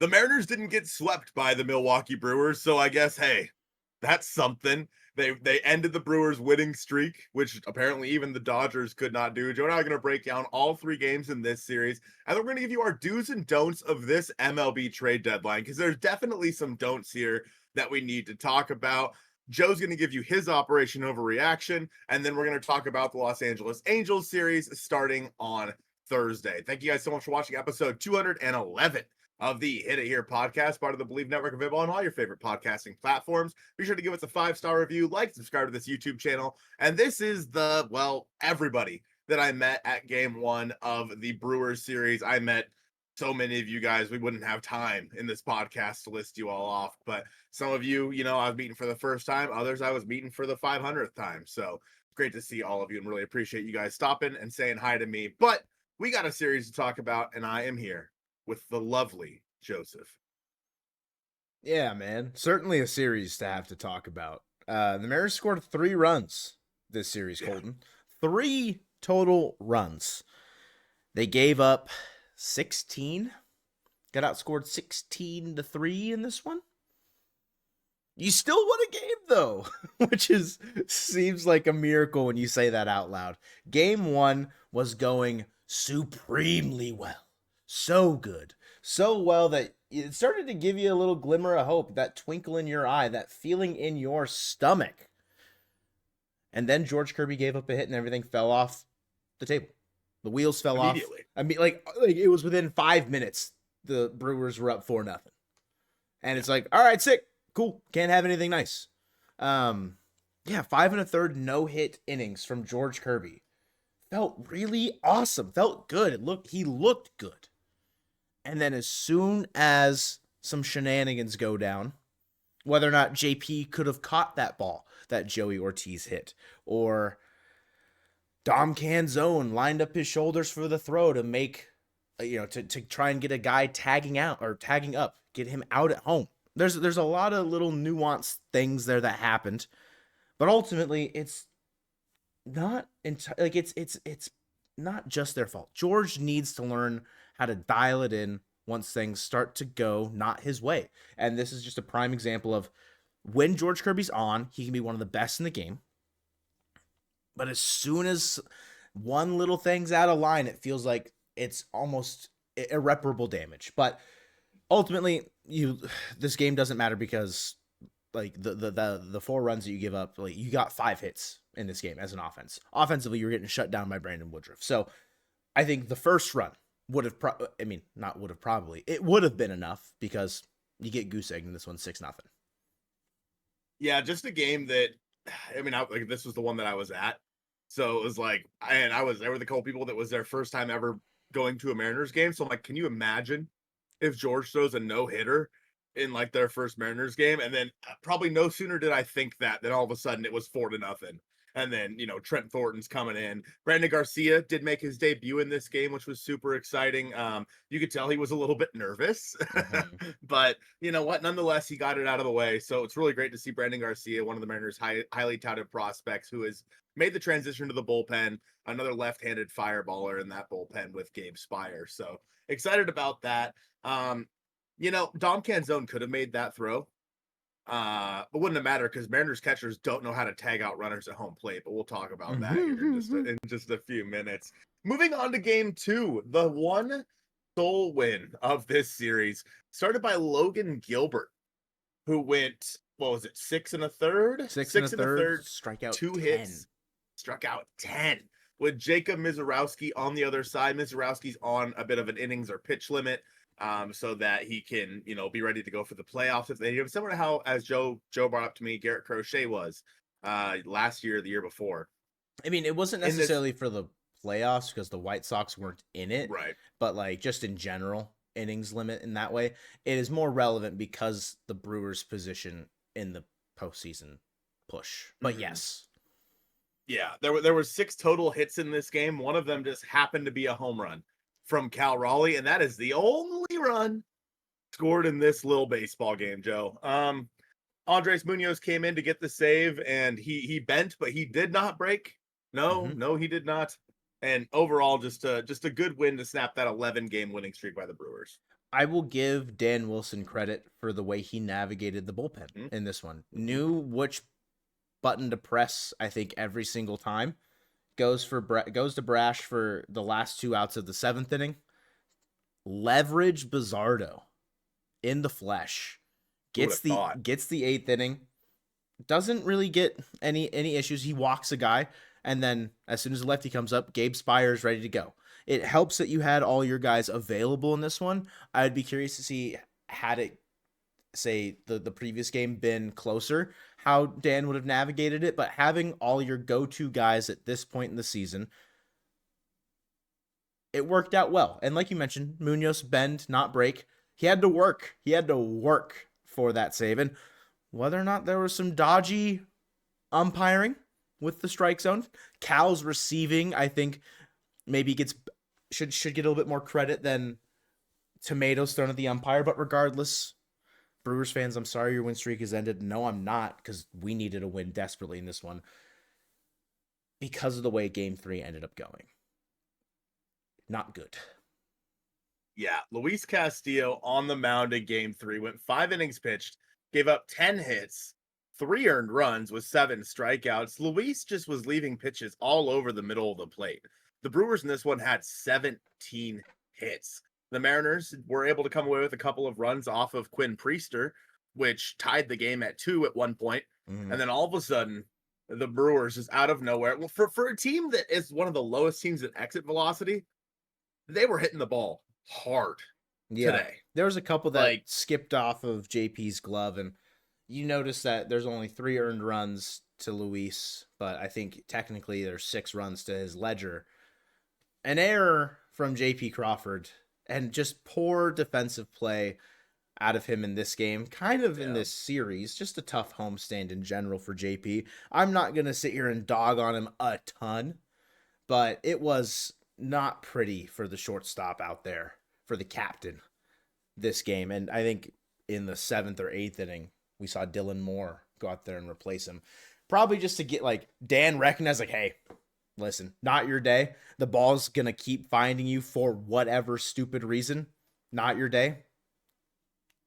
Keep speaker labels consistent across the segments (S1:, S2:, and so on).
S1: The Mariners didn't get swept by the Milwaukee Brewers, so I guess, hey, that's something. They ended the Brewers winning streak, which apparently even the Dodgers could not do. Joe and I are going to break down all 3 games in this series, and then we're going to give you our do's and don'ts of this MLB trade deadline, because there's definitely some don'ts here that we need to talk about. Joe's going to give you his Operation Overreaction, and then we're going to talk about the Los Angeles Angels series starting on Thursday. Thank you guys so much for watching episode 211 of the Hit It Here podcast, part of the Bleav network, available on all your favorite podcasting platforms. Be sure to give us a 5-star review, like, subscribe to this YouTube channel. And this is everybody that I met at game 1 of the Brewers series. I met so many of you guys, we wouldn't have time in this podcast to list you all off. But some of you, I was meeting for the first time. Others, I was meeting for the 500th time. So great to see all of you and really appreciate you guys stopping and saying hi to me. But we got a series to talk about, and I am here with the lovely Joseph.
S2: Yeah, man. Certainly a series to have to talk about. The Mariners scored 3 runs this series, Colton. 3 total runs. They gave up 16. Got outscored 16-3 in this one. You still won a game, though, which seems like a miracle when you say that out loud. Game 1 was going supremely well. So good. So well that it started to give you a little glimmer of hope, that twinkle in your eye, that feeling in your stomach. And then George Kirby gave up a hit and everything fell off the table. The wheels fell off. I mean, like it was within 5 minutes, the Brewers were up 4-0. And it's like, all right, sick, cool, can't have anything nice. 5 1/3 no-hit innings from George Kirby. Felt really awesome. Felt good. He looked good. And then as soon as some shenanigans go down, whether or not JP could have caught that ball that Joey Ortiz hit, or Dom Canzone lined up his shoulders for the throw to make, to try and get a guy tagging out or tagging up, get him out at home. There's a lot of little nuanced things there that happened, but ultimately it's not it's not just their fault. George needs to learn how to dial it in once things start to go not his way. And this is just a prime example of when George Kirby's on, he can be one of the best in the game. But as soon as one little thing's out of line, it feels like it's almost irreparable damage. But ultimately, this game doesn't matter because like the 4 runs that you give up, like you got 5 hits in this game as an offense. Offensively, you're getting shut down by Brandon Woodruff. So I think the first run would have it would have been enough because you get goose egged in this one 6-0.
S1: Yeah, just a game that, this was the one that I was at. So it was like, there were the couple people that was their first time ever going to a Mariners game. So I'm like, can you imagine if George throws a no-hitter in like their first Mariners game? And then probably no sooner did I think that, then all of a sudden it was 4-0. And then, Trent Thornton's coming in. Brandon Garcia did make his debut in this game, which was super exciting. You could tell he was a little bit nervous, but you know what? Nonetheless, he got it out of the way. So it's really great to see Brandon Garcia, one of the Mariners' highly touted prospects, who has made the transition to the bullpen, another left-handed fireballer in that bullpen with Gabe Spire. So excited about that. Dom Canzone could have made that throw. But wouldn't have mattered because Mariners catchers don't know how to tag out runners at home plate, but we'll talk about that here in just a few minutes. Moving on to game 2, the one sole win of this series, started by Logan Gilbert, who went, 6 1/3?
S2: 6 1/3, strike out
S1: 2
S2: 10.
S1: hits, struck out 10. With Jacob Mizorowski on the other side. Mizorowski's on a bit of an innings or pitch limit. So that he can, be ready to go for the playoffs if they do. Similar to how, as Joe brought up to me, Garrett Crochet was last year, the year before.
S2: I mean, it wasn't necessarily for the playoffs because the White Sox weren't in it,
S1: right?
S2: But like just in general, innings limit in that way, it is more relevant because the Brewers' position in the postseason push. But yes,
S1: yeah, there were 6 total hits in this game. One of them just happened to be a home run from Cal Raleigh, and that is the only run scored in this little baseball game, Joe. Andres Munoz came in to get the save, and he bent, but he did not break. No, he did not. And overall, just a good win to snap that 11-game winning streak by the Brewers.
S2: I will give Dan Wilson credit for the way he navigated the bullpen in this one. Knew which button to press, I think, every single time. Goes to Brash for the last 2 outs of the 7th inning. Leverage Bizardo in the flesh.
S1: Who would have thought?
S2: Gets the 8th inning. Doesn't really get any issues. He walks a guy, and then as soon as the lefty comes up, Gabe Spire's ready to go. It helps that you had all your guys available in this one. I'd be curious to see, had it, say, the previous game been closer, how Dan would have navigated it. But having all your go-to guys at this point in the season, it worked out well. And like you mentioned, Munoz bend, not break. He had to work. He had to work for that save. And whether or not there was some dodgy umpiring with the strike zone, Cal's receiving, I think, maybe should get a little bit more credit than tomatoes thrown at the umpire. But regardless, Brewers fans, I'm sorry your win streak has ended. No, I'm not, because we needed a win desperately in this one because of the way Game 3 ended up going. Not good.
S1: Yeah, Luis Castillo on the mound in Game 3 went 5 innings pitched, gave up 10 hits, 3 earned runs with 7 strikeouts. Luis just was leaving pitches all over the middle of the plate. The Brewers in this one had 17 hits. The Mariners were able to come away with a couple of runs off of Quinn Priester, which tied the game at 2 at one point. And then all of a sudden, the Brewers is out of nowhere. Well, for a team that is one of the lowest teams in exit velocity, they were hitting the ball hard today.
S2: There was a couple that skipped off of JP's glove, and you notice that there's only 3 earned runs to Luis, but I think technically there's 6 runs to his ledger. An error from JP Crawford and just poor defensive play out of him in this game, kind of in this series. Just a tough homestand in general for JP. I'm not going to sit here and dog on him a ton, but it was not pretty for the shortstop out there, for the captain this game. And I think in the 7th or 8th inning, we saw Dylan Moore go out there and replace him. Probably just to get Dan recognized, hey, listen, not your day. The ball's going to keep finding you for whatever stupid reason. Not your day.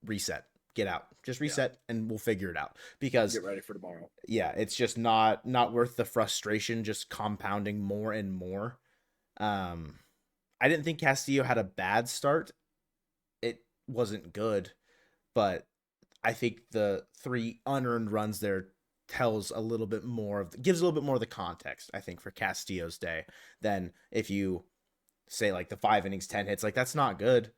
S2: Reset. Get out. Just reset and we'll figure it out. Because
S1: get ready for tomorrow.
S2: Yeah, it's just not worth the frustration just compounding more and more. I didn't think Castillo had a bad start. It wasn't good, but I think the 3 unearned runs there gives a little bit more of the context, I think, for Castillo's day than if you say the 5 innings, 10 hits. That's not good.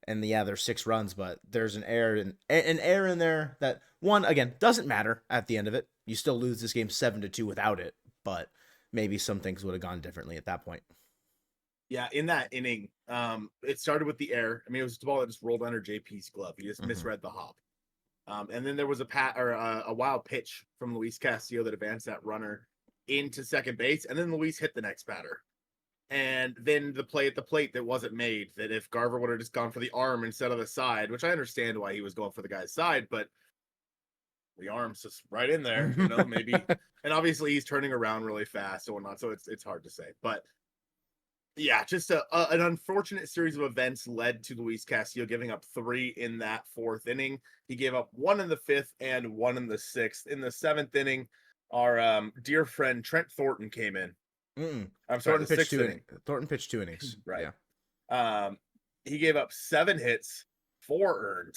S2: And there's 6 runs, but there's an error in there that, one, again, doesn't matter at the end of it. You still lose this game 7-2 without it, but maybe some things would have gone differently at that point.
S1: Yeah, in that inning, it started with the error. I mean, it was the ball that just rolled under JP's glove. He just misread the hop. And then there was a wild pitch from Luis Castillo that advanced that runner into second base, and then Luis hit the next batter. And then the play at the plate that wasn't made, that if Garver would have just gone for the arm instead of the side, which I understand why he was going for the guy's side, but the arm's just right in there, maybe. And obviously he's turning around really fast and whatnot, so it's hard to say. But yeah, just an unfortunate series of events led to Luis Castillo giving up 3 in that 4th inning. He gave up 1 in the 5th and 1 in the 6th. In the 7th inning, our dear friend Trent Thornton came in. I'm sorry,
S2: Thornton pitched 2 innings.
S1: Right. Yeah. He gave up 7 hits, 4 earned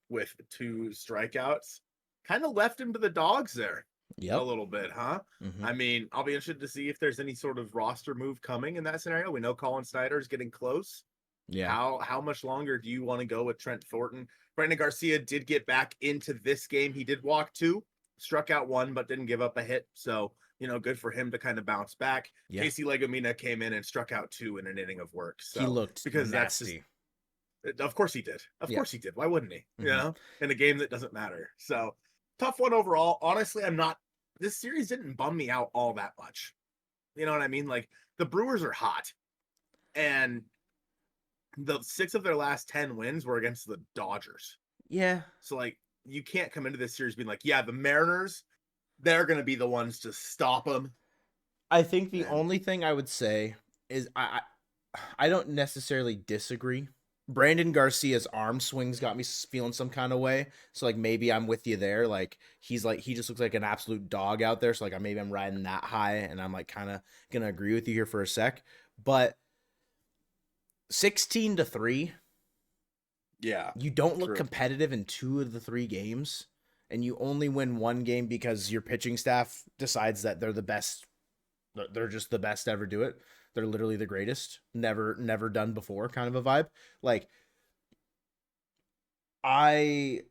S1: with 2 strikeouts. Kind of left him to the dogs there. A little bit, huh? I mean, I'll be interested to see if there's any sort of roster move coming in that scenario. We know Colin Snyder is getting close. Yeah. How much longer do you want to go with Trent Thornton? Brandon Garcia did get back into this game. He did walk 2, struck out 1, but didn't give up a hit. So, good for him to kind of bounce back. Yeah. Casey Legomina came in and struck out 2 in an inning of work. So
S2: he looked nasty.
S1: That's just, of course he did. Of course he did. Why wouldn't he? In a game that doesn't matter. So tough one overall. Honestly, this series didn't bum me out all that much. You know what I mean? The Brewers are hot, and the 6 of their last 10 wins were against the Dodgers.
S2: Yeah.
S1: So you can't come into this series being the Mariners, they're going to be the ones to stop them.
S2: I think the only thing I would say is I don't necessarily disagree Brandon Garcia's arm swings got me feeling some kind of way. So like maybe I'm with you there. Like he just looks like an absolute dog out there. So like maybe I'm riding that high, and I'm like kind of gonna agree with you here for a sec. But 16-3,
S1: Yeah,
S2: you don't look
S1: true.
S2: competitive in 2 of the 3 games, and you only win 1 game because your pitching staff decides that they're the best. They're just the best to ever do it. They're literally the greatest, never done before, kind of a vibe. Like I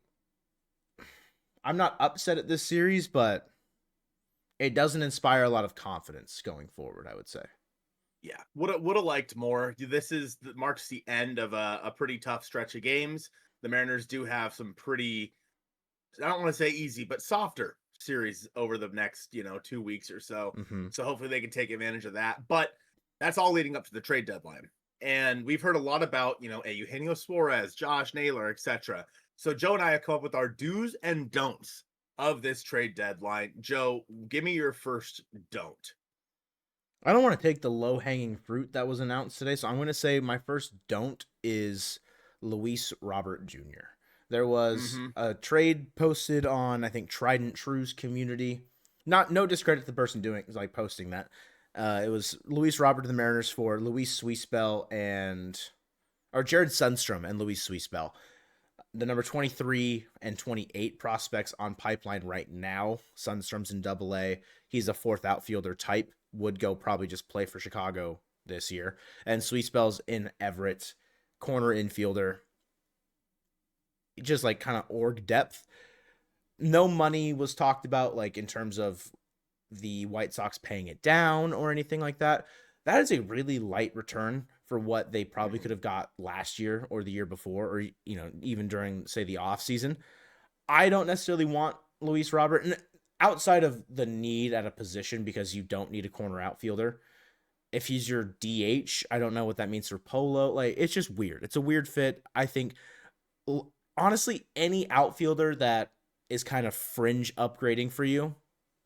S2: I'm not upset at this series, but it doesn't inspire a lot of confidence going forward, I would say.
S1: Yeah, would have liked more. This marks the end of a pretty tough stretch of games. The Mariners do have some pretty, I don't want to say easy, but softer series over the next 2 weeks or so.
S2: Mm-hmm.
S1: So hopefully they can take advantage of that. But that's all leading up to the trade deadline, and we've heard a lot about a Eugenio Suarez, Josh Naylor, etc. So Joe and I have come up with our do's and don'ts of this trade deadline. Joe, give me your first don't.
S2: I don't want to take the low hanging fruit that was announced today, so I'm going to say my first don't is Luis Robert Jr. There was
S1: Mm-hmm.
S2: a trade posted on, I think, Trident True's community. Not no discredit to the person doing like posting that. It was Luis Robert to the Mariners for Luis Sweetspell or Jared Sundstrom and Luis Sweetspell. The number 23 and 28 prospects on pipeline right now. Sundstrom's in AA. He's a 4th outfielder type. Would go probably just play for Chicago this year. And Sweetspell's in Everett, corner infielder. Just like kind of org depth. No money was talked about, like in terms of the White Sox paying it down or anything like that. That is a really light return for what they probably
S1: Mm-hmm.
S2: could have got last year or the year before, or even during, say, the off season. I don't necessarily want Luis Robert, and outside of the need at a position, because you don't need a corner outfielder. If he's your DH, I don't know what that means for Polo. Like, it's just weird. It's a weird fit. I think honestly, any outfielder that is kind of fringe upgrading for you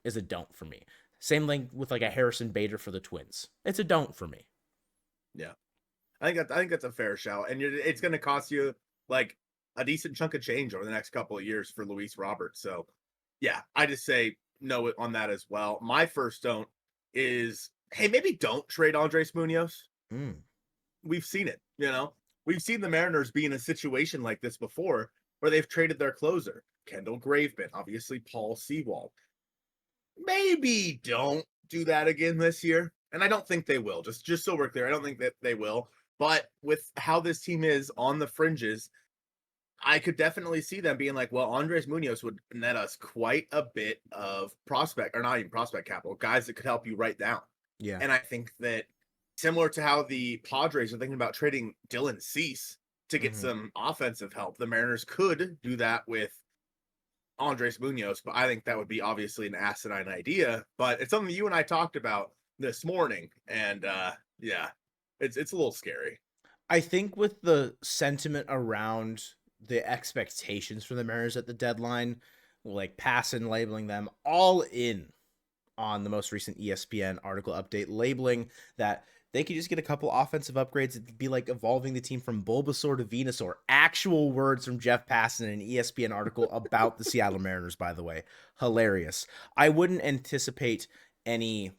S2: is a don't for me. Same thing with like a Harrison Bader for the Twins. It's a don't for me.
S1: Yeah. I think that's a fair shout, and it's going to cost you like a decent chunk of change over the next couple of years for Luis Roberts. So, yeah, I just say no on that as well. My first don't is, hey, maybe don't trade Andres Munoz.
S2: Mm.
S1: We've seen it. We've seen the Mariners be in a situation like this before, where they've traded their closer, Kendall Graveman, obviously Paul Sewald. Maybe don't do that again this year, and I don't think they will. Just so we're clear, I don't think that they will. But with how this team is on the fringes, I could definitely see them being like, well, Andres Munoz would net us quite a bit of prospect, or not even prospect capital, guys that could help you right down.
S2: Yeah.
S1: And I think that similar to how the Padres are thinking about trading Dylan Cease to get
S2: Mm-hmm.
S1: some offensive help, the Mariners could do that with Andres Munoz, but I think that would be obviously an asinine idea. But it's something you and I talked about this morning, and yeah, it's a little scary.
S2: I think with the sentiment around the expectations for the Mariners at the deadline, like Passan labeling them all in on the most recent ESPN article update, labeling that they could just get a couple offensive upgrades. It'd be like evolving the team from Bulbasaur to Venusaur. Actual words from Jeff Passan in an ESPN article about the Seattle Mariners, by the way. Hilarious. I wouldn't anticipate any.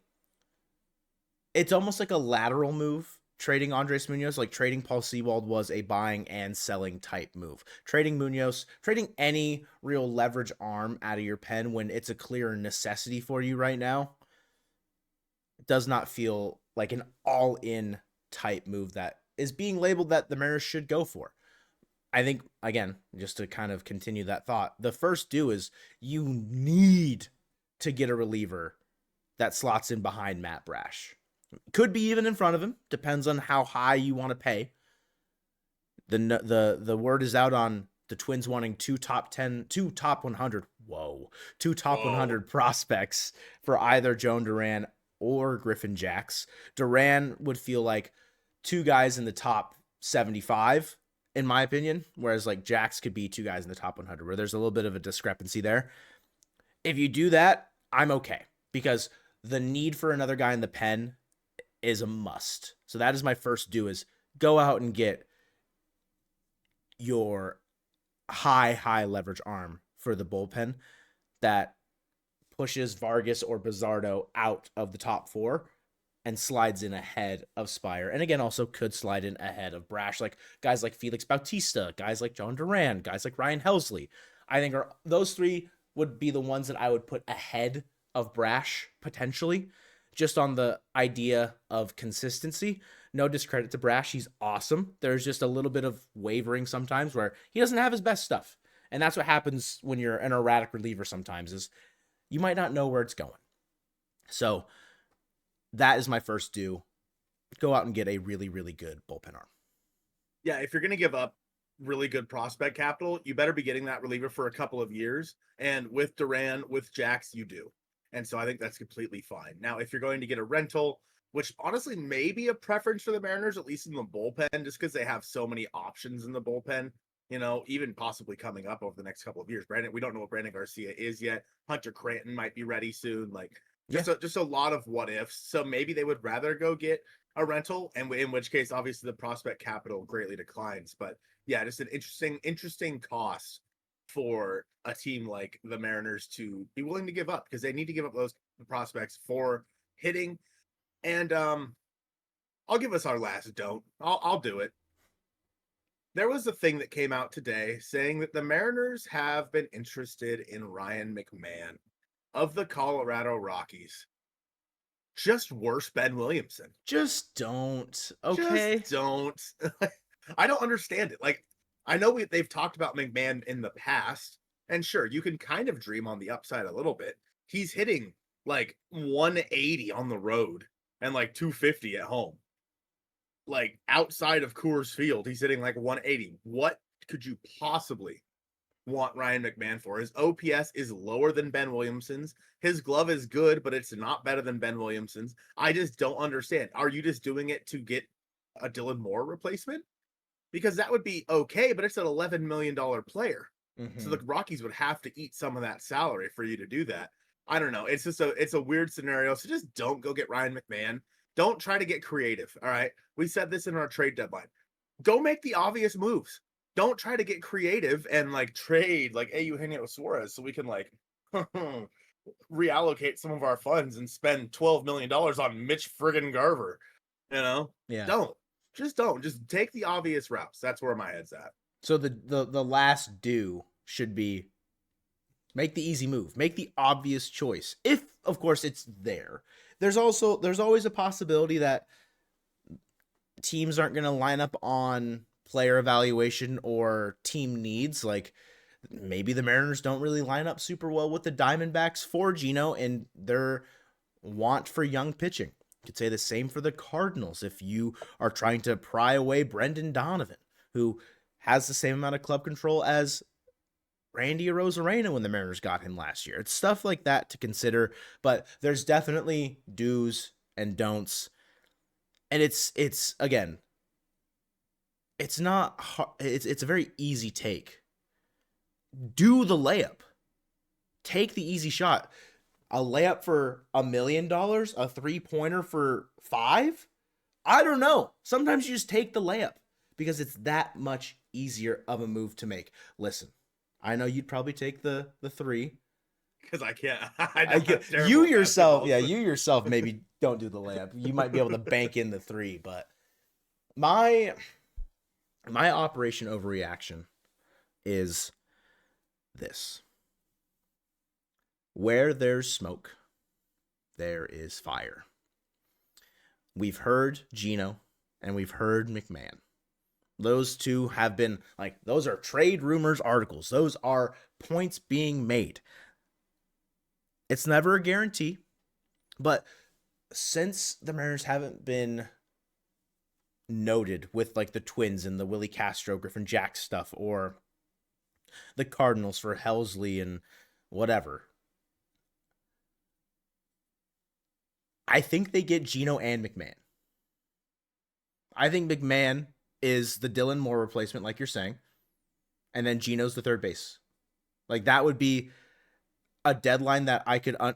S2: It's almost like a lateral move. Trading Andres Munoz, like trading Paul Sewald, was a buying and selling type move. Trading Munoz, trading any real leverage arm out of your pen when it's a clear necessity for you right now, does not feel like an all-in type move that is being labeled that the Mariners should go for. I think, again, just to kind of continue that thought, the first do is you need to get a reliever that slots in behind Matt Brash. Could be even in front of him. Depends on how high you want to pay. The word is out on the Twins wanting two top 100. Whoa. Two top
S1: Whoa.
S2: 100 prospects for either Joan Duran or Griffin Jax. Duran would feel like 2 guys in the top 75, in my opinion, whereas like Jax could be 2 guys in the top 100, where there's a little bit of a discrepancy there. If you do that, I'm okay, because the need for another guy in the pen is a must. So that is my first do, is go out and get your high leverage arm for the bullpen that pushes Vargas or Bizardo out of the top four and slides in ahead of Spire. And again, also could slide in ahead of Brash, like guys like Felix Bautista, guys like John Duran, guys like Ryan Helsley. I think those three would be the ones that I would put ahead of Brash potentially, just on the idea of consistency. No discredit to Brash. He's awesome. There's just a little bit of wavering sometimes where he doesn't have his best stuff. And that's what happens when you're an erratic reliever sometimes, is you might not know where it's going. So that is my first do. Go out and get a really good bullpen arm.
S1: Yeah, if you're going to give up really good prospect capital, you better be getting that reliever for a couple of years. And with Duran, with Jax, you do. And so I think that's completely fine. Now, if you're going to get a rental, which honestly may be a preference for the Mariners, at least in the bullpen, just because they have so many options in the bullpen, even possibly coming up over the next couple of years. We don't know what Brandon Garcia is yet. Hunter Cranton might be ready soon. Just a lot of what ifs. So maybe they would rather go get a rental, and in which case, obviously, the prospect capital greatly declines. But yeah, just an interesting cost for a team like the Mariners to be willing to give up, because they need to give up those prospects for hitting. And I'll give us our last don't. I'll do it. There was a thing that came out today saying that the Mariners have been interested in Ryan McMahon of the Colorado Rockies. Just worse Ben Williamson.
S2: Just don't. Okay.
S1: Just don't. I don't understand it. I know they've talked about McMahon in the past, and sure, you can kind of dream on the upside a little bit. He's hitting 180 on the road and 250 at home. Outside of Coors Field, he's hitting 180. What could you possibly want Ryan McMahon for? His OPS is lower than Ben Williamson's. His glove is good, but it's not better than Ben Williamson's. I just don't understand. Are you just doing it to get a Dylan Moore replacement? Because that would be okay, but it's an $11 million player. Mm-hmm. So the Rockies would have to eat some of that salary for you to do that. I don't know. It's a weird scenario. So just don't go get Ryan McMahon. Don't try to get creative. All right. We said this in our trade deadline. Go make the obvious moves. Don't try to get creative and trade Eugenio Suarez so we can reallocate some of our funds and spend $12 million on Mitch friggin' Garver.
S2: Yeah.
S1: Don't just take the obvious routes. That's where my head's at.
S2: So the last do should be make the easy move, make the obvious choice. If of course it's there. There's always a possibility that teams aren't going to line up on player evaluation or team needs. Maybe the Mariners don't really line up super well with the Diamondbacks for Gino and their want for young pitching. You could say the same for the Cardinals if you are trying to pry away Brendan Donovan, who has the same amount of club control as Randy Arozarena when the Mariners got him last year. It's stuff like that to consider, but there's definitely do's and don'ts. And it's again, it's not hard. It's a very easy take. Do the layup. Take the easy shot. A layup for $1 million, a 3-pointer for $5 million? I don't know. Sometimes you just take the layup because it's that much easier of a move to make. Listen, I know you'd probably take the 3.
S1: Because I can't.
S2: You yourself maybe don't do the layup. You might be able to bank in the 3, but my operation overreaction is this. Where there's smoke, there is fire. We've heard Gino and we've heard McMahon. Those two have been those are trade rumors articles. Those are points being made. It's never a guarantee, but since the Mariners haven't been noted with the Twins and the Willie Castro, Griffin Jack stuff, or the Cardinals for Helsley and whatever, I think they get Gino and McMahon. I think McMahon is the Dylan Moore replacement, like you're saying, and then Gino's the third base. That would be a deadline that I could I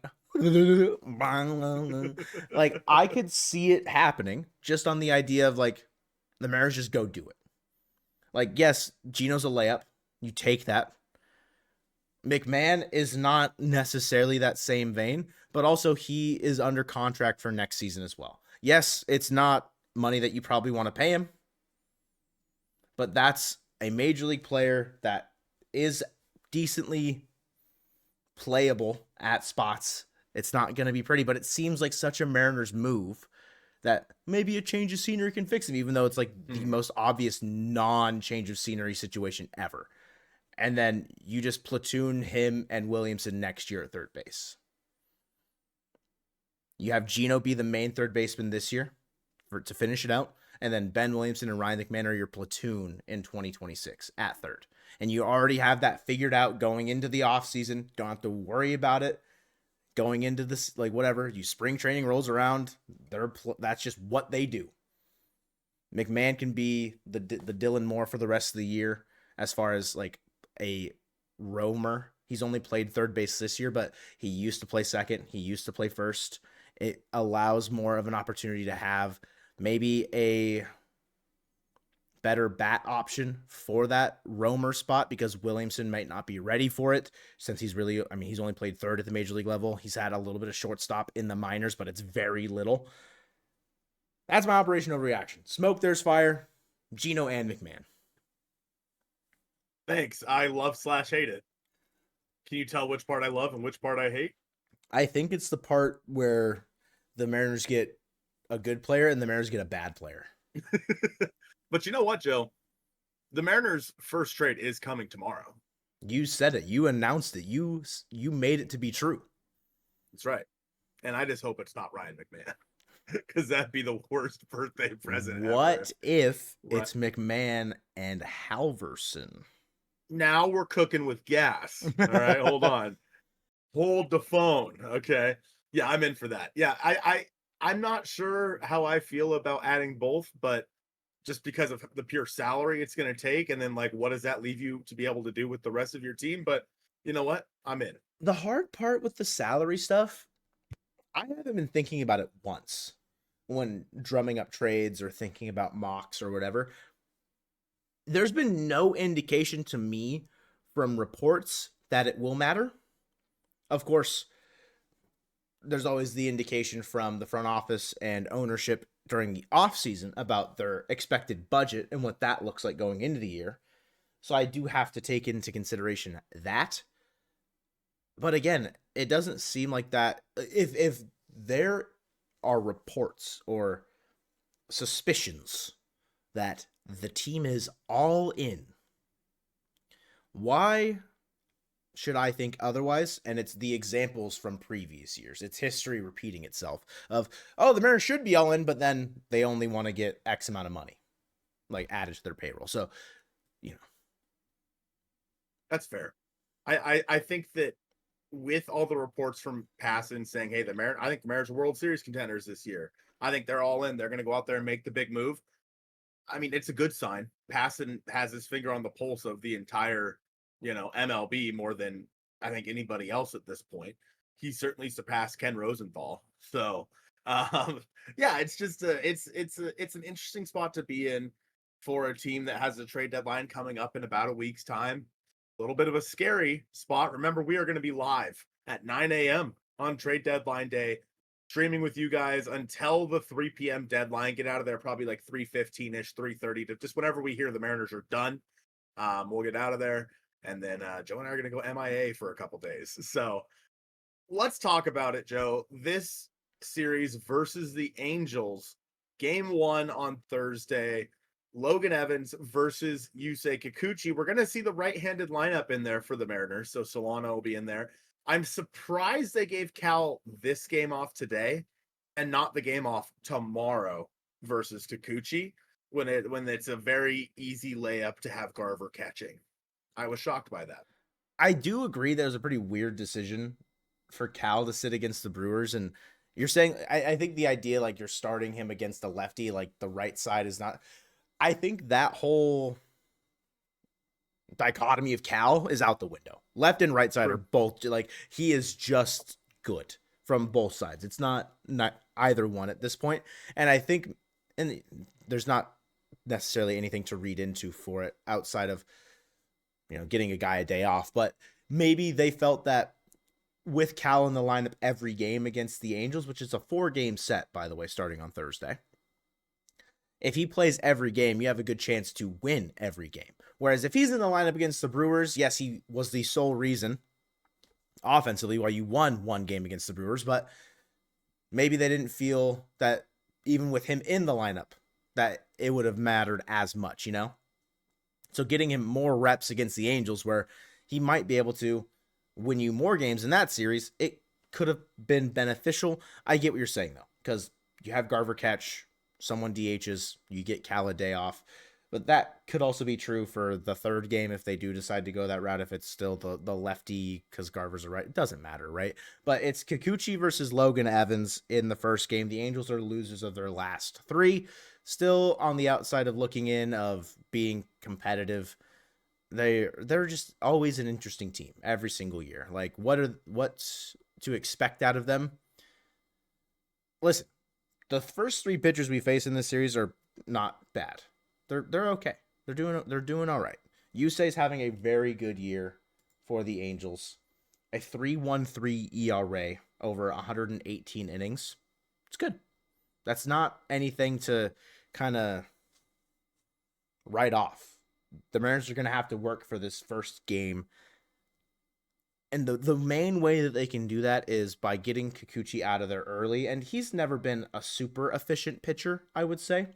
S2: could see it happening just on the idea of the Mariners just go do it. Like, yes, Gino's a layup. You take that. McMahon is not necessarily that same vein, but also he is under contract for next season as well. Yes, it's not money that you probably want to pay him, but that's a major league player that is decently playable at spots. It's not going to be pretty, but it seems like such a Mariners move that maybe a change of scenery can fix him, even though it's like the most obvious non-change of scenery situation ever. And then you just platoon him and Williamson next year at third base. You have Gino be the main third baseman this year to finish it out. And then Ben Williamson and Ryan McMahon are your platoon in 2026 at third. And you already have that figured out going into the offseason. Don't have to worry about it going into this, like whatever. You spring training rolls around. That's just what they do. McMahon can be the Dylan Moore for the rest of the year as far as like a roamer. He's only played third base this year, but he used to play second. He used to play first. It allows more of an opportunity to have maybe a better bat option for that roamer spot because Williamson might not be ready for it since he's only played third at the major league level. He's had a little bit of shortstop in the minors, but it's very little. That's my operation overreaction. Smoke, there's fire. Gino and McMahon.
S1: Thanks. I love/hate it. Can you tell which part I love and which part I hate?
S2: I think it's the part where the Mariners get a good player and the Mariners get a bad player.
S1: But you know what, Joe? The Mariners' first trade is coming tomorrow.
S2: You said it. You announced it. You made it to be true.
S1: That's right. And I just hope it's not Ryan McMahon. Because that'd be the worst birthday present
S2: what
S1: ever.
S2: If it's McMahon and Halverson?
S1: Now we're cooking with gas. All right, hold on. Hold the phone. Okay. Yeah, I'm in for that. Yeah, I'm not sure how I feel about adding both, but just because of the pure salary it's going to take, and then like, what does that leave you to be able to do with the rest of your team? But you know what? I'm in.
S2: The hard part with the salary stuff, I haven't been thinking about it once when drumming up trades or thinking about mocks or whatever. There's been no indication to me from reports that it will matter. Of course, there's always the indication from the front office and ownership during the offseason about their expected budget and what that looks like going into the year. So I do have to take into consideration that. But again, it doesn't seem like that. If there are reports or suspicions that the team is all in, why should I think otherwise? And it's the examples from previous years. It's history repeating itself of, oh, the Mariners should be all in, but then they only want to get X amount of money, like added to their payroll. So, you know.
S1: That's fair. I think that with all the reports from Passan saying, hey, I think the Mariners are World Series contenders this year. I think they're all in. They're going to go out there and make the big move. I mean, it's a good sign. Passan has his finger on the pulse of the entire, MLB more than I think anybody else at this point. He certainly surpassed Ken Rosenthal. So, yeah, it's just it's an interesting spot to be in for a team that has a trade deadline coming up in about a week's time. A little bit of a scary spot. Remember, we are going to be live at 9 a.m. on trade deadline day, streaming with you guys until the 3 p.m. deadline. Get out of there probably like 3:15-ish, 3:30, to just whenever we hear the Mariners are done. We'll get out of there. And then Joe and I are going to go MIA for a couple days. So let's talk about it, Joe. This series versus the Angels, game 1 on Thursday. Logan Evans versus Yusei Kikuchi. We're going to see the right-handed lineup in there for the Mariners. So Solano will be in there. I'm surprised they gave Cal this game off today and not the game off tomorrow versus Kikuchi when it's a very easy layup to have Garver catching. I was shocked by that.
S2: I do agree that it was a pretty weird decision for Cal to sit against the Brewers. And you're saying, I think the idea, like you're starting him against the lefty, like the right side is not, I think that whole dichotomy of Cal is out the window. Left and right side are both, like, he is just good from both sides. It's not either one at this point. And I think, and there's not necessarily anything to read into for it outside of, getting a guy a day off. But maybe they felt that with Cal in the lineup every game against the Angels, which is a 4-game set, by the way, starting on Thursday. If he plays every game, you have a good chance to win every game. Whereas if he's in the lineup against the Brewers, yes, he was the sole reason offensively why you won one game against the Brewers, but maybe they didn't feel that even with him in the lineup, that it would have mattered as much, So getting him more reps against the Angels where he might be able to win you more games in that series, it could have been beneficial. I get what you're saying, though, because you have Garver catch, someone DHs, you get Cal a day off. But that could also be true for the third game if they do decide to go that route, if it's still the lefty because Garver's a right. It doesn't matter, right? But it's Kikuchi versus Logan Evans in the first game. The Angels are losers of their last 3. Still on the outside of looking in, of being competitive. They're just always an interesting team every single year. Like, what's to expect out of them? Listen, the first 3 pitchers we face in this series are not bad. They're okay. They're doing all right. Yusei's having a very good year for the Angels. A 3.13 ERA over 118 innings. It's good. That's not anything to kind of write off. The Mariners are going to have to work for this first game. And the main way that they can do that is by getting Kikuchi out of there early. And he's never been a super efficient pitcher, I would say.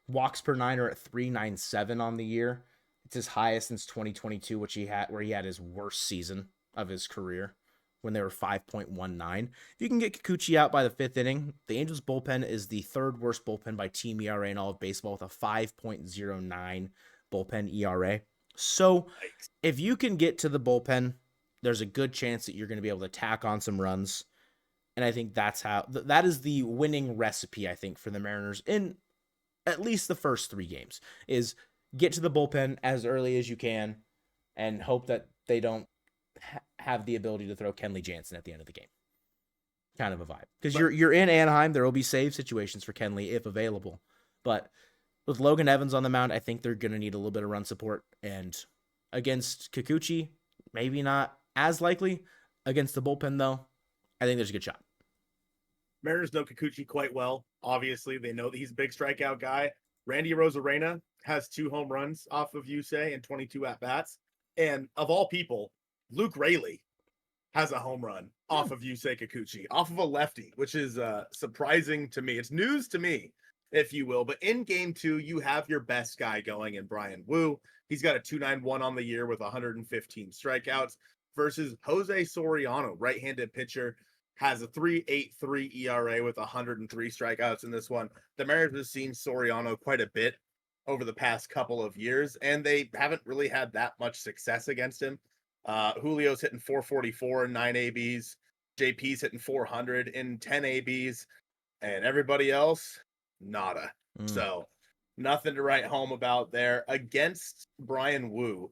S2: Walks per 9 are at 3.97 on the year. It's his highest since 2022, where he had his worst season of his career when they were 5.19. If you can get Kikuchi out by the 5th inning, the Angels bullpen is the 3rd worst bullpen by team ERA in all of baseball with a 5.09 bullpen ERA. So if you can get to the bullpen, there's a good chance that you're going to be able to tack on some runs. And I think that is the winning recipe, I think, for the Mariners in at least the first 3 games, is get to the bullpen as early as you can and hope that they don't have the ability to throw Kenley Jansen at the end of the game. Kind of a vibe. Because you're in Anaheim, there will be save situations for Kenley if available. But with Logan Evans on the mound, I think they're going to need a little bit of run support. And against Kikuchi, maybe not as likely. Against the bullpen, though, I think there's a good shot.
S1: Mariners know Kikuchi quite well. Obviously, they know that he's a big strikeout guy. Randy Arozarena has 2 home runs off of Yusei and 22 at-bats. And of all people, Luke Raley has a home run off of Yusei Kikuchi, off of a lefty, which is surprising to me. It's news to me, if you will. But in game 2, you have your best guy going in Brian Wu. He's got a 2.91 on the year with 115 strikeouts versus Jose Soriano, right-handed pitcher, has a 3.83 ERA with 103 strikeouts in this one. The Mariners have seen Soriano quite a bit over the past couple of years, and they haven't really had that much success against him. Julio's hitting 444 in 9 ABs. JP's hitting 400 in 10 ABs. And everybody else, nada. So nothing to write home about there. Against Brian Wu,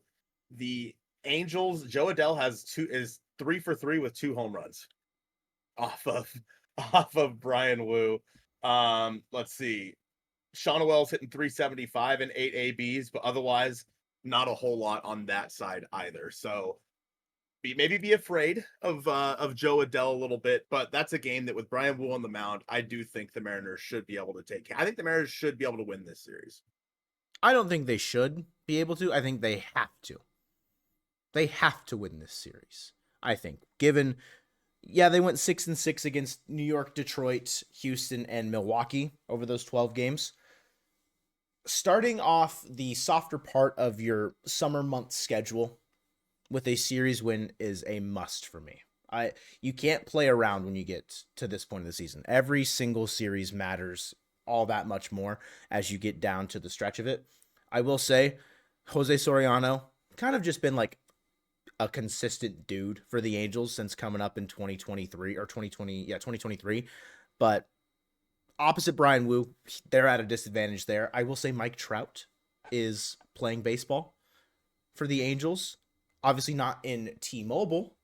S1: the Angels, Joe Adell is 3 for 3 with 2 home runs off of Brian Wu. Let's see. Sean Wells hitting 375 and 8 ABs, but otherwise not a whole lot on that side either. So maybe be afraid of Joe Adell a little bit, but that's a game that with Brian Wu on the mound, I do think the Mariners should be able to take. I think the Mariners should be able to win this series.
S2: I don't think they should be able to. I think they have to. They have to win this series. I think, given, they went 6-6 against New York, Detroit, Houston, and Milwaukee over those 12 games. Starting off the softer part of your summer month schedule with a series win is a must for me. You can't play around when you get to this point of the season. Every single series matters all that much more as you get down to the stretch of it. I will say, Jose Soriano kind of just been like a consistent dude for the Angels since coming up in 2023. But opposite Brian Wu, they're at a disadvantage there. I will say Mike Trout is playing baseball for the Angels. Obviously not in T-Mobile,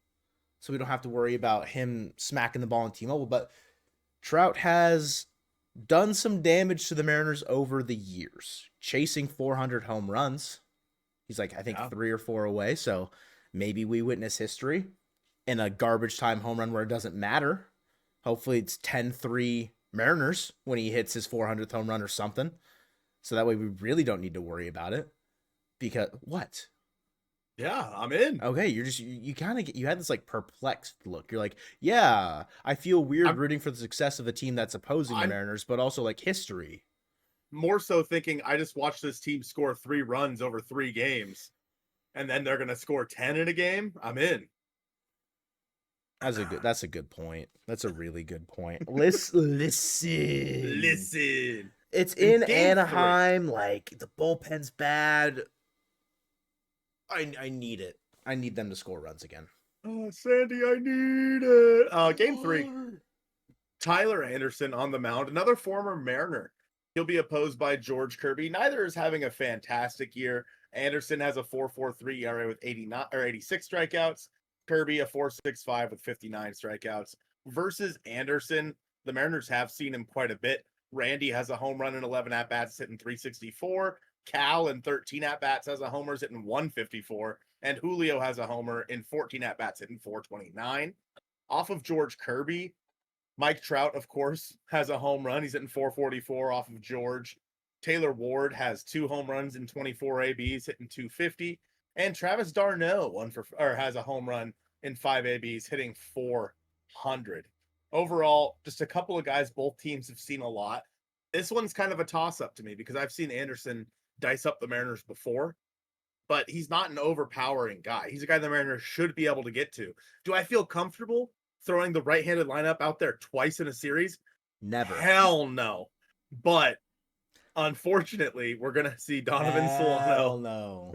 S2: so we don't have to worry about him smacking the ball in T-Mobile. But Trout has done some damage to the Mariners over the years, chasing 400 home runs. He's like, I think
S1: Yeah.
S2: 3 or 4 away. So maybe we witness history in a garbage time home run where it doesn't matter. Hopefully it's 10-3 Mariners when he hits his 400th home run or something. So that way we really don't need to worry about it. Because what?
S1: Yeah, I'm in.
S2: Okay, you kind of you had this like perplexed look. You're like, yeah, I feel weird
S1: I'm
S2: rooting for the success of the team that's opposing the
S1: I'm
S2: Mariners, but also like history.
S1: more so thinking I just watched this team score 3 runs over 3 games, and then they're gonna score 10 in a game. I'm in.
S2: That's a good point. That's a really good point. Listen.
S1: Listen.
S2: It's
S1: In
S2: in
S1: game 3.
S2: Anaheim. Like the bullpen's bad. I need it. I need them to score runs again.
S1: Oh, Sandy, I need it. Game 3. Tyler Anderson on the mound, another former Mariner. He'll be opposed by George Kirby. Neither is having a fantastic year. Anderson has a 4.43 ERA with 89 or 86 strikeouts. Kirby a 4.65 with 59 strikeouts. Versus Anderson, the Mariners have seen him quite a bit. Randy has a home run in 11 at bats, hitting 364. Cal in 13 at bats has a homer hitting 154, and Julio has a homer in 14 at bats hitting 429. Off of George Kirby, Mike Trout, of course, has a home run. He's hitting 444 off of George. Taylor Ward has 2 home runs in 24 ABs, hitting 250. And Travis d'Arnaud has a home run in 5 ABs, hitting 400. Overall, just a couple of guys both teams have seen a lot. This one's kind of a toss-up to me because I've seen Anderson dice up the Mariners before, but he's not an overpowering guy. He's a guy the Mariners should be able to get to. Do I feel comfortable throwing the right-handed lineup out there twice in a series?
S2: Never.
S1: Hell no. But unfortunately, we're gonna see Donovan
S2: Hell
S1: Solano.
S2: no.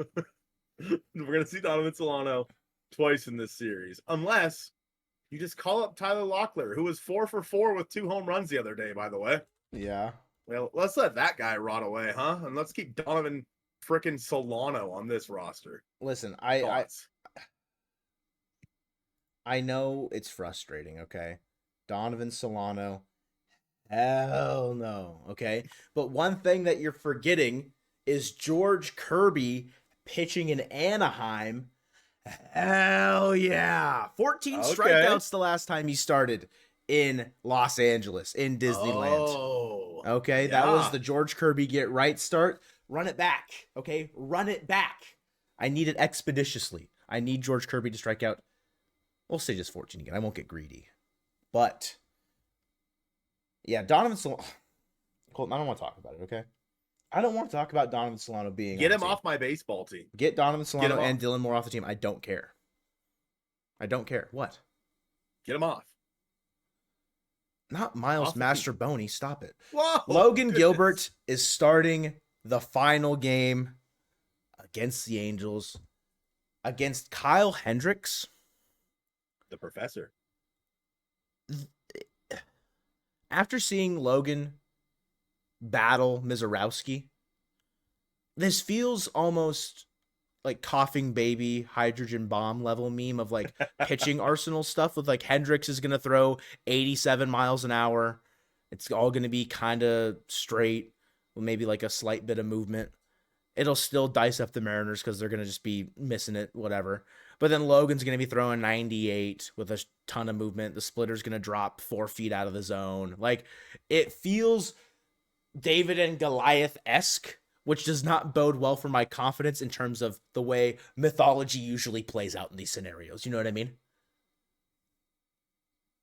S1: We're gonna see Donovan Solano twice in this series, unless you just call up Tyler Locklear, who was 4 for 4 with 2 home runs the other day, by the way.
S2: Yeah.
S1: Well, let's let that guy rot away, huh? And let's keep Donovan frickin' Solano on this roster.
S2: Listen,
S1: Thoughts?
S2: I know it's frustrating, okay? Donovan Solano. Hell no, okay? But one thing that you're forgetting is George Kirby pitching in Anaheim. Hell yeah. 14 strikeouts the last time he started in Los Angeles, in Disneyland.
S1: Oh,
S2: okay, that was the George Kirby get right start. Run it back, okay? Run it back. I need it expeditiously. I need George Kirby to strike out. We'll say just 14 again. I won't get greedy. But, yeah, Donovan Solano. Colton, I don't want to talk about it, okay? I don't want to talk about Donovan Solano being
S1: Get
S2: on
S1: him
S2: the team.
S1: off my baseball team.
S2: Get Donovan Solano and Dylan Moore off the team. I don't care. I don't care. What?
S1: Get him off.
S2: Not Miles Mastroboni. Stop it.
S1: Whoa,
S2: Logan Gilbert is starting the final game against the Angels against Kyle Hendricks.
S1: The professor.
S2: After seeing Logan battle Mizorowski, this feels almost like coughing baby hydrogen bomb level meme of like pitching arsenal stuff with like Hendricks is going to throw 87 miles an hour. It's all going to be kind of straight with maybe like a slight bit of movement. It'll still dice up the Mariners because they're going to just be missing it, whatever. But then Logan's going to be throwing 98 with a ton of movement. The splitter's going to drop 4 feet out of the zone. Like, it feels David and Goliath-esque, which does not bode well for my confidence in terms of the way mythology usually plays out in these scenarios. You know what I mean?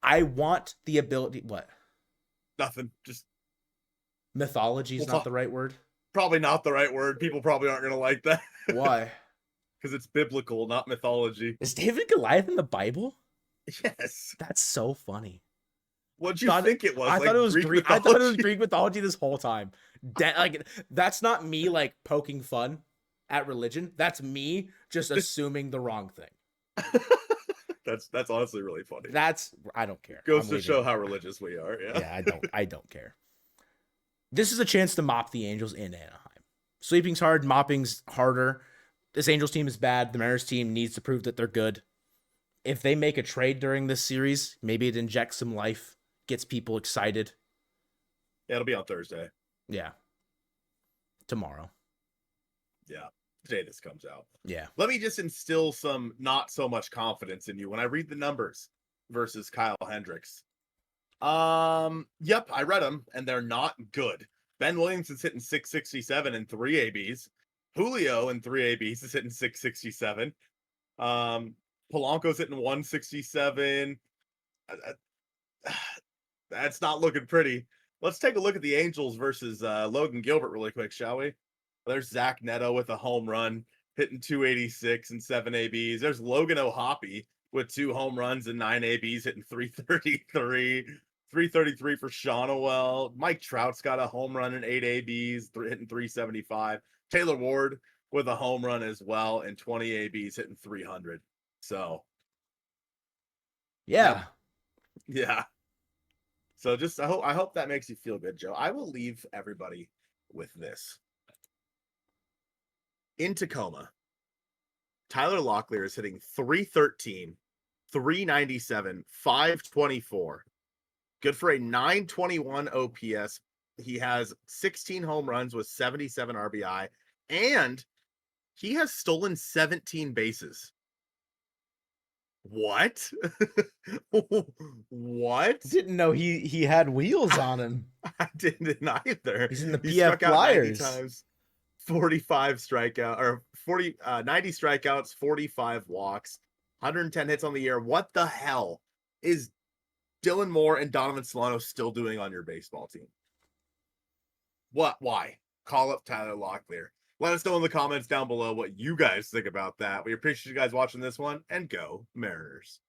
S2: I want the ability... What?
S1: Nothing. Just...
S2: Mythology is not the right word?
S1: Probably not the right word. People probably aren't going to like that.
S2: Why?
S1: Because it's biblical, not mythology.
S2: Is David Goliath in the Bible?
S1: Yes.
S2: That's so funny.
S1: What'd you think it was?
S2: I thought it was Greek. I thought it was Greek mythology this whole time. Like, that's not me like poking fun at religion. That's me just assuming the wrong thing.
S1: That's honestly really funny.
S2: I don't care.
S1: Goes to show how religious we are. Yeah.
S2: Yeah, I don't care. This is a chance to mop the Angels in Anaheim. Sweeping's hard, mopping's harder. This Angels team is bad. The Mariners team needs to prove that they're good. If they make a trade during this series, maybe it injects some life, gets people excited.
S1: Yeah, it'll be on Thursday.
S2: Yeah. Tomorrow.
S1: Yeah, the day this comes out.
S2: Yeah.
S1: Let me just instill some not so much confidence in you when I read the numbers versus Kyle Hendricks. Yep, I read them and they're not good. Ben Williamson's hitting 667 and 3 ABs. Julio in 3 ABs is hitting 667. Polanco's hitting 167. That's not looking pretty. Let's take a look at the Angels versus Logan Gilbert really quick, shall we? There's Zach Neto with a home run, hitting 286 and 7 ABs. There's Logan O'Hoppe with 2 home runs and 9 ABs, hitting 333. 333 for Shonowell. Mike Trout's got a home run and 8 ABs, hitting 375. Taylor Ward with a home run as well and 20 ABs, hitting 300. So,
S2: Yeah.
S1: yeah. So just I hope that makes you feel good, Joe. I will leave everybody with this. In Tacoma, Tyler Locklear is hitting 313, 397, 524. Good for a 921 OPS. He has 16 home runs with 77 RBI, and he has stolen 17 bases. What? What?
S2: Didn't know he had wheels on him.
S1: I didn't either.
S2: He's in the
S1: He
S2: PF
S1: struck out 90
S2: Flyers.
S1: times, 45 strikeout or 90 strikeouts, 45 walks, 110 hits on the year. What the hell is Dylan Moore and Donovan Solano still doing on your baseball team? What? Why? Call up Tyler Locklear. Let us know in the comments down below what you guys think about that. We appreciate you guys watching this one, and go Mariners.